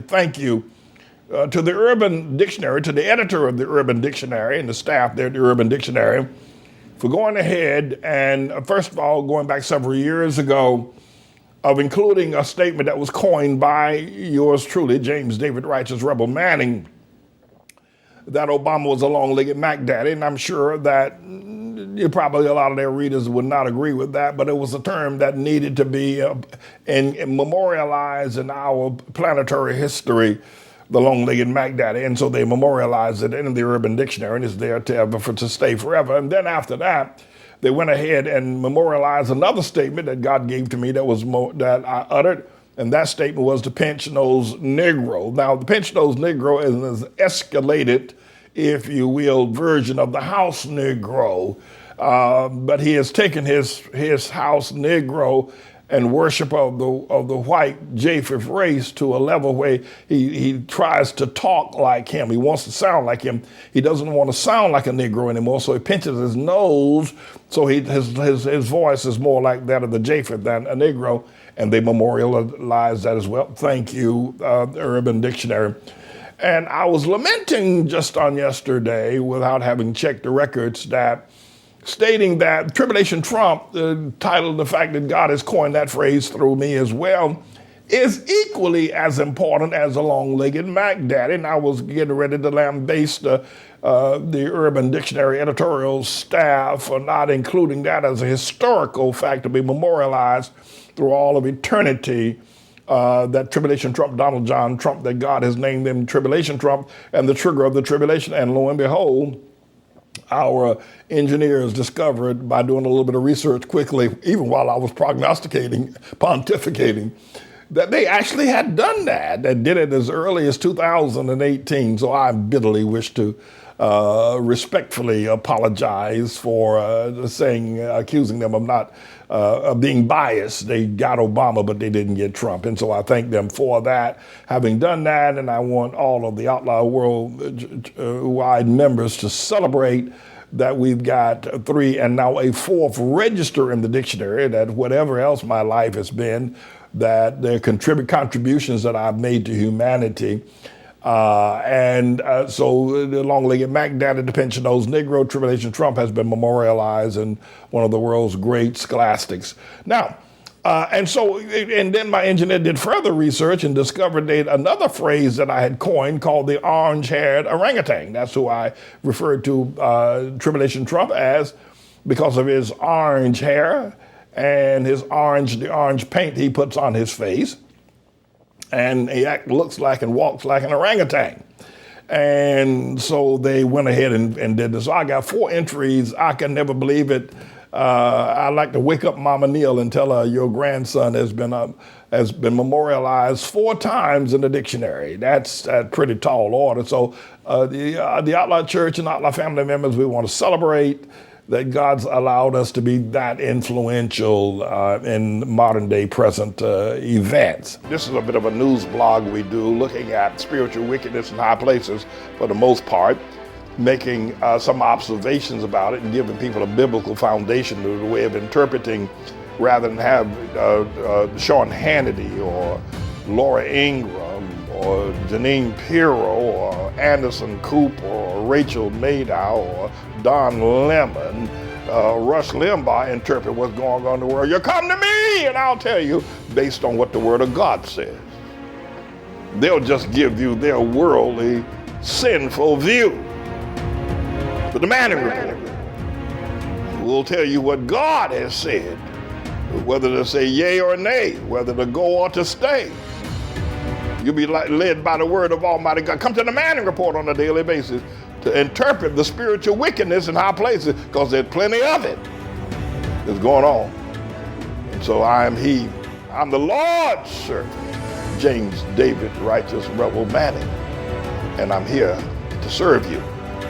Thank you to the Urban Dictionary, to the editor of the Urban Dictionary and the staff there at the Urban Dictionary for going ahead and, first of all, going back several years ago, of including a statement that was coined by yours truly, James David Righteous Rebel Manning, that Obama was a long-legged Mac Daddy. And I'm sure that probably a lot of their readers would not agree with that, but it was a term that needed to be memorialized in our planetary history, the long-legged Mac Daddy. And so they memorialized it in the Urban Dictionary, and it's there to stay forever. And then after that, they went ahead and memorialized another statement that God gave to me that I uttered, and that statement was the pinch-nosed Negro. Now, the pinch-nosed Negro is an escalated, if you will, version of the house Negro, but he has taken his house Negro and worship of the white Japheth race to a level where he tries to talk like him. He wants to sound like him. He doesn't want to sound like a Negro anymore, so he pinches his nose, so his voice is more like that of the Japheth than a Negro, and they memorialize that as well. Thank you, the Urban Dictionary. And I was lamenting just on yesterday, without having checked the records, that stating that Tribulation Trump, titled the fact that God has coined that phrase through me as well, is equally as important as a long-legged Mac Daddy. And I was getting ready to lambaste the Urban Dictionary editorial staff for not including that as a historical fact to be memorialized through all of eternity. That Tribulation Trump, Donald John Trump, that God has named him Tribulation Trump, and the trigger of the tribulation. And lo and behold, our engineers discovered by doing a little bit of research quickly, even while I was pontificating, that they actually had done that did it as early as 2018. So I bitterly wish to respectfully apologize for accusing them of not of being biased. They got Obama, but they didn't get Trump. And so I thank them for that, having done that. And I want all of the Outlaw worldwide members to celebrate that we've got 3 and now a 4th register in the dictionary, that whatever else my life has been, that there contributions that I've made to humanity. So the long-legged Mac Daddy, the pinch-nosed Negro, Tribulation Trump has been memorialized in one of the world's great scholastics. Now, and then my engineer did further research and discovered another phrase that I had coined called the orange-haired orangutan. That's who I referred to Tribulation Trump as, because of his orange hair and the orange paint he puts on his face. And he looks like and walks like an orangutan. And so they went ahead and did this. So I got 4 entries. I can never believe it. I'd like to wake up Mama Neal and tell her your grandson has been memorialized 4 times in the dictionary. That's a pretty tall order. So the ATLAH Church and ATLAH family members, we want to celebrate that God's allowed us to be that influential in modern day present events. This is a bit of a news blog we do, looking at spiritual wickedness in high places for the most part, making some observations about it and giving people a biblical foundation to the way of interpreting, rather than have Sean Hannity or Laura Ingraham or Janine Pirro or Anderson Cooper or Rachel Maddow or Don Lemon, Rush Limbaugh interpret what's going on in the world. You come to me and I'll tell you based on what the Word of God says. They'll just give you their worldly, sinful view. But the Manning Report will tell you what God has said, whether to say yea or nay, whether to go or to stay. You'll be led by the word of Almighty God. Come to the Manning Report on a daily basis to interpret the spiritual wickedness in high places, because there's plenty of it that's going on. And so I'm the Lord's servant, James David Righteous Rebel Manning, and I'm here to serve you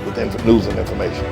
with news and information.